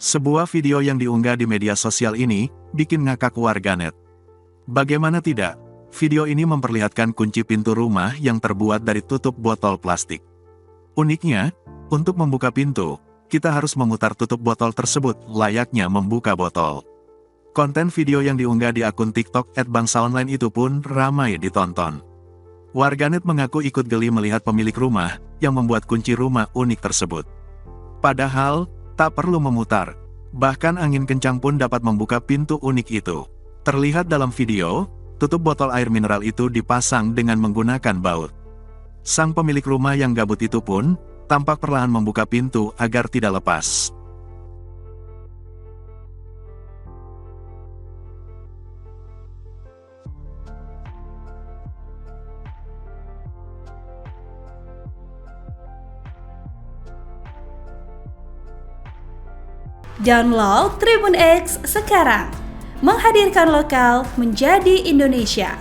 Sebuah video yang diunggah di media sosial ini bikin ngakak warganet. Bagaimana tidak, video ini memperlihatkan kunci pintu rumah yang terbuat dari tutup botol plastik. Uniknya, untuk membuka pintu, kita harus memutar tutup botol tersebut layaknya membuka botol. Konten video yang diunggah di akun TikTok @bangsaonline itu pun ramai ditonton. Warganet mengaku ikut geli melihat pemilik rumah yang membuat kunci rumah unik tersebut. Padahal, tak perlu memutar. Bahkan angin kencang pun dapat membuka pintu unik itu. Terlihat dalam video, tutup botol air mineral itu dipasang dengan menggunakan baut. Sang pemilik rumah yang gabut itu pun tampak perlahan membuka pintu agar tidak lepas. Download Tribun X sekarang, menghadirkan lokal menjadi Indonesia.